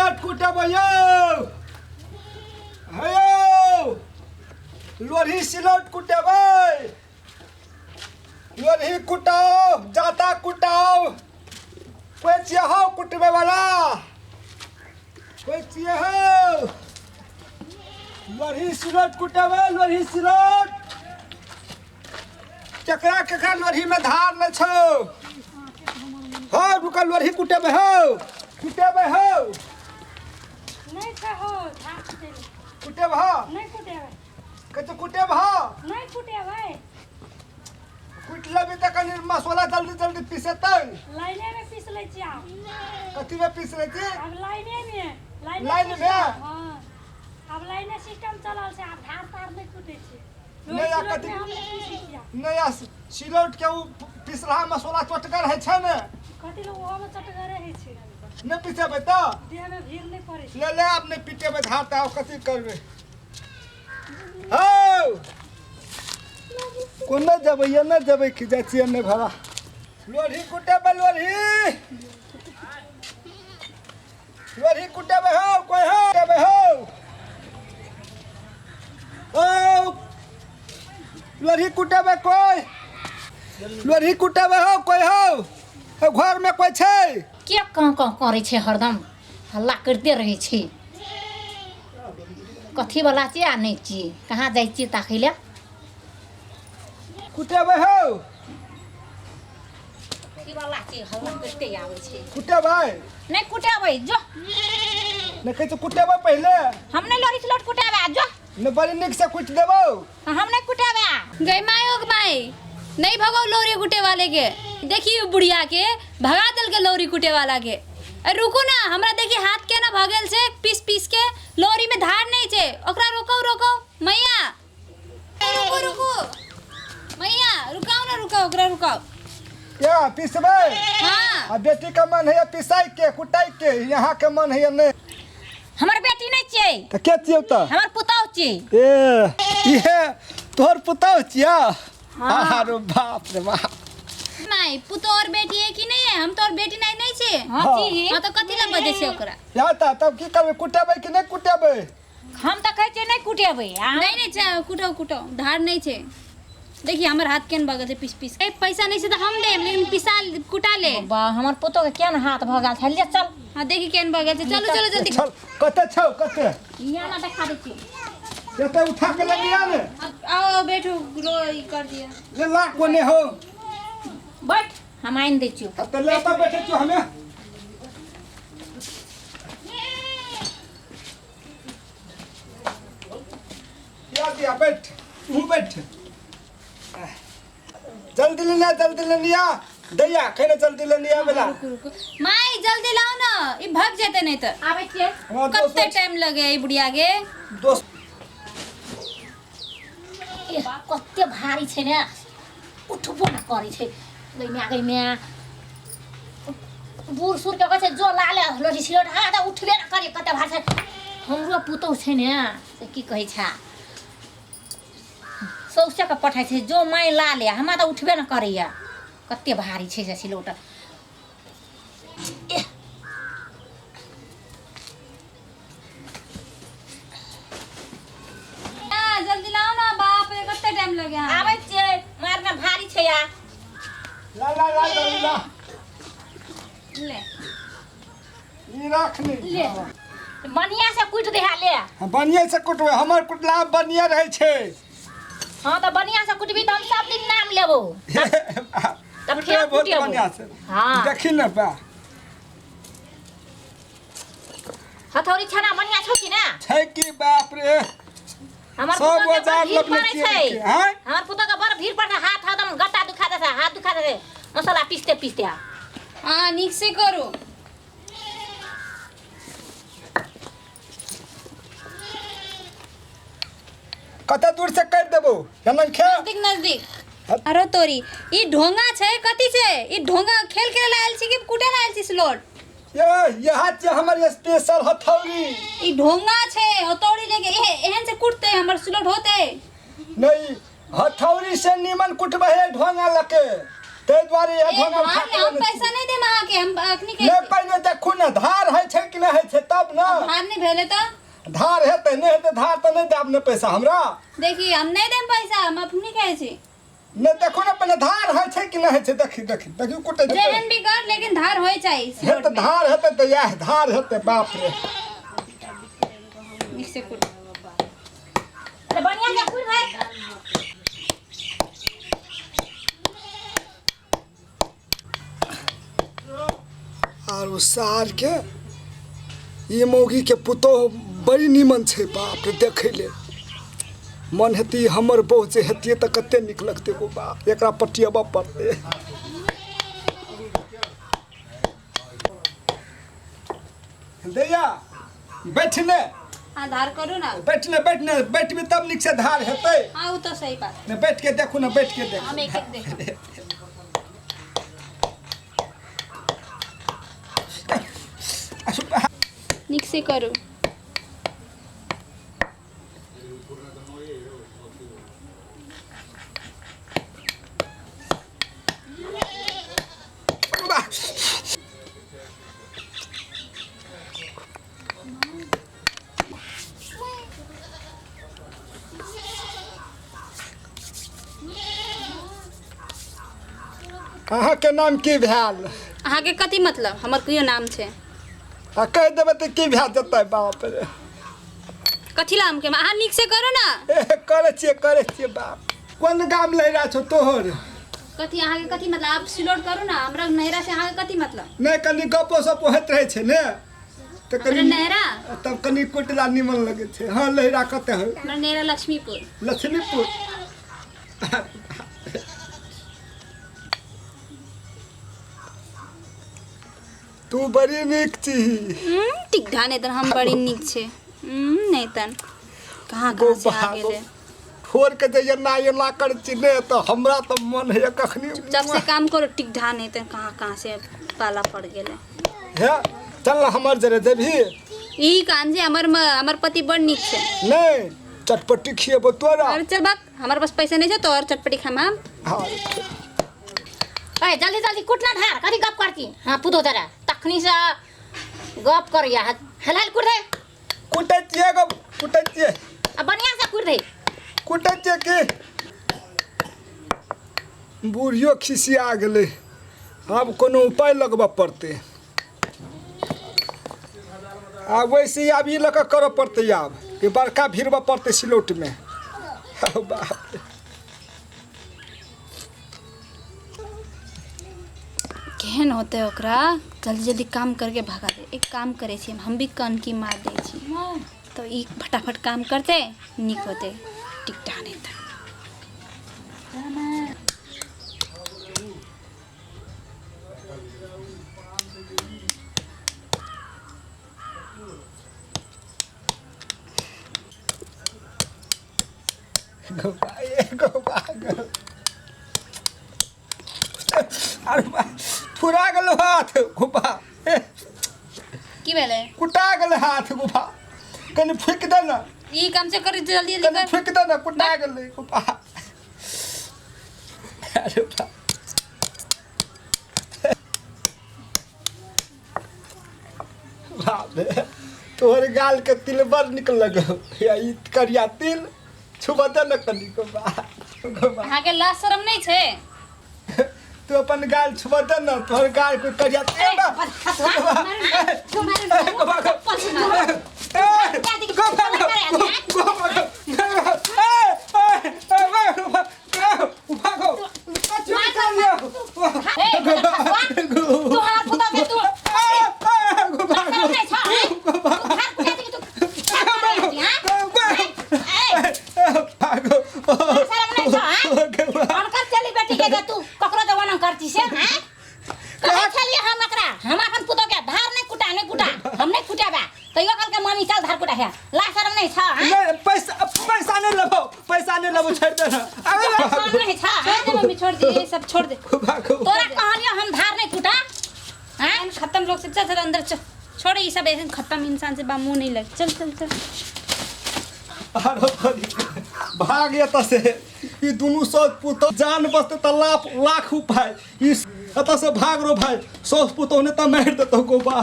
सिलौट कुटब यो हेयो लोरी सिलौट कुटब लोरी कुटाओ जाता कुटाओ कोई चाहिए हो कुटबे वाला कोई चाहिए हो लोरी सिलौट कुटब लोरी सिलौट केकरा केकरा लोरी में धार न छो हो रुका लोरी कुटब हो नहीं हो कुटेब हो नहीं कुटे कते कुटेब हो नहीं कुटे भाई कुट लेबे त कनी मसाला जल्दी जल्दी पीसतै लाइने में पीस ले छी आप कथी में पीस ले छी अब लाइने में लाइन में हां अब लाइने सिस्टम चलल से आप धार तार नहीं कुटे छी नहीं आ कथी नहीं आ सिलौट के उ पिसरा मसाला चटकर है छै ने कथी लोग ओहो में चटकर है छी नहीं पीसेबे त देह में भीड़ नहीं पड़े छी ले अपने पीटेबे धार ता कथी करबे हो कोन जबै ये न जबै कि जाइ छी ने भरा लोरी कुटेबे लोरी कुटेबे हो कोई हो कुटेबे हो ओ लोरी कुटेबे कोई लोरी कुटेबे हो कोई हो घर में कोई छै के कहाँ करे छे हरदम हल्ला करते रहे छे कथी वाला छी आ नहीं छी कहाँ जाइ छी ताकैले कुटेबे हो कथी वाला छी हल्ला करते आवे छे कुटेबे नहीं कुटेबै जो ने कहै छै कुटेबे पहले हम नहीं लोरी सिलौट कुटेबै जो ने बड़ी निक से कुट देबो हम नहीं कुटेबै गई माई नहीं भगो लोरी कुटे वाले के देखिए बुढ़िया के भगा दल के लोरी कुटे वाला के रुको ना हमरा देखिए हाथ के ना भगल से पीस पीस के लोरी में धार नहीं छे ओकरा रोको मैया रुको मैया रुकाओ ओकरा रुकाओ क्या पीसबे हां आ बेटी का मन है पिसाई के कुटाई के यहाँ के मन है नहीं हमर बेटी नहीं छे त के छियौ त हमर पुतौ छे ए ये तोहर पुतौ छिया अरे बाप रे बाप माई पुतो और बेटी है कि नहीं है हम तो और बेटी नहीं छे हां छी हां तो कथी ला बजे छे ओकरा या त तब की करबे कुटेबे कि नहीं कुटेबे हम त कहै छे नहीं कुटेबै नहीं कुटो धार नहीं छे देखिए हमर हाथ केन भगल से पीस पीस ए पैसा नहीं से तो हम दे लेकिन पिसा कुटा ले बा हमर पुतो के केन हाथ भगल छै ले चल हां देखी केन भगल से चलो जल्दी चल कते छौ कते यहाँ ना देखा दे छी कते उठा के ले लिया ने आओ बैठो रो कर दिया ले ला कोने हो बैठ हम आइन दे छी त लेता बैठे छौ हमें या दिया बैठ तू बैठ जल्दी ले लिया दैया कहने जल्दी ले लिया बेला रुको माई जल्दी लाओ ना ई भाग जेते नहीं तो आबै छियै कते टाइम लगे ई बुढ़िया के दोस्त कते भारी छै ने उठबो न करै छै गई में बूढ़ सूर के कहै छै जो लाले लोरी सिलौट हा त उठबे न करे कते भारी छै हमरो पुतौ छै ने से की कहै छै सौसे के पठाइ छै जो माई लाले हमरा त उठबे न करैया कते भारी छै से सिलौट जल्दी लाओ ना बाप रे कते टाइम लगे आबै छियै मारना भारी छै या ला ले ई रखनी ले बढ़िया से कुट दे ले बढ़िया से कुटबे हमर कुटला बढ़िया रहे छै हां त बढ़िया से कुटबी त हम सब दिन नाम लेबो तब फेर बहुत कुटियो बढ़िया से हां देखी न बा हथौड़ी छना बढ़िया छौ कि ना छै कि बाप रे हमर सब पुतो के औजार भीड़ लगने पड़े छियै छै हैं हमर पुतो के बड़ भीड़ पड़ता हाथ एकदम गट्टा दुखा देता हाथ दुखा देते मसाला पीसते हां निक से करो कते दूर से कर देबो जनन खे नजदीक अरे तोरी ई ढोंगा छै कथी छै ई ढोंगा खेल के लायल छी कि कुटे लायल छी स्लोट यहाँ से हमर स्पेशल हथौड़ी ई ढोंगा छै हथौड़ी लेके एहन से कुटते हमर स्लोट होते नहीं हथौड़ी से नीमन कुटबे ढोंगा लके ते द्वारे ए धार ले हम पैसा नहीं दे महा के हम अखनी के ले पहिने देखू ना धार है छै कि नहीं है छै तब ना धार नहीं भेले तो धार हेतै नहीं हेतै धार तो नहीं देब ने पैसा हमरा देखी हम नहीं देम पैसा हम अपनी कहे छी ने देखो ना पहले धार है छै कि नहीं है छै देखी कुटे जेहन भी कर लेकिन धार होय चाहिए हेतै धार हेतै तो यह धार हेतै बाप रे मिक्स कुट अरे बढ़िया से कुट भाई और उस सार के ये मौगी के पुतो बड़ी नीमन छे बाप रे देखे ले मन हेती हमर बहु जे हेती त कते निक लगते गो बाप एकरा पटियाबा पड़ते दैया बैठने धार करू ना बैठबे तब निक से धार हेतै हां वो तो सही बात ने बैठ के देखू ना बैठ के देख हम एक एक देख निक से करू अहाँ के नाम की भेल अहाँ के कथी मतलब हमर कियो नाम छै आ कह देबै त की भए जेतै बाप रे कथी नाम के अहाँ निक से करू ना करे छियै बाप कोन गाम लैरा छौ तोहर कथी अहाँ के कथी मतलब आप सिलोट करू ना हमरा नहरा से अहाँ के कथी मतलब नहीं कनी गपो सप होइत रहै छै ने त हमरा नहरा तब कनी कुटला निमन लगे छै हां लैरा कते है हमरा नहरा लक्ष्मीपुर तू बड़ी नीक छी टिकढा नहीं तन हम बड़ी निक छे नहीं तन कहाँ से आ गेले ठोर के जे एना कर छी ने तो हमरा तो मन है कखनी जब से काम करो टिकढा नहीं तन कहाँ से पाला पड़ गेले हे चल हमर जरे देबी यही काम से हमर पति बड़ निक छे नहीं चटपटी खिएबो तोरा अरे चल बाक हमारे पास पैसा नहीं छे तो और चटपटी खाम हम हां ए जल्दी कुटना धार कथी गप करती हां पुतो जरा तखनी से गप कर या हलाल कुट दे कुटे छिए अब बढ़िया से कुट दे कुटे छिए के बुढ़ियो खिसिया गेले अब कोनो उपाय लगबा पड़ते अब वैसे अब ई लक करऽ पड़ते अब ये बड़का भिड़बा पड़ते सिलौट में बाप रे केहन होते ओकरा जल्दी काम करके भगा दे एक काम करे छी हम भी कन की मार दे छी तो ई फटाफट काम करते निक होते टिकटा नहीं था फुरा गेल हाथ गुफा की भेले कुटा गेल हाथ गुफा कनी फूक दे ना ई काम से कर जल्दी कनी कर फूक दे ना कुटा गेल गुफा अरे बा बाप रे तोहर गाल के तिल बड़ निकल लगो या ई करिया तिल छुबा दे ना कनी गुफा अहाँ के लाज शरम नहीं छे तू अपन गाल छुबा दे ना तोहर गाल को करिया तिल ना पैसा नहीं लेबो छोड़ दे मम्मी छोड़ दे सब छोड़ दे तोरा कहलियो हम धार नहीं कुटा हैं खत्म लोग से चल अंदर चल छोड़ ये सब ऐसे खत्म इंसान से बा मुंह नहीं लग चल भाग गया तो से ई दुनू सौस पुतौ जान बचते त लाख उपाय इस एतऽ से भाग रो भाई सौस पुतौ ने त मार देतौ गो बा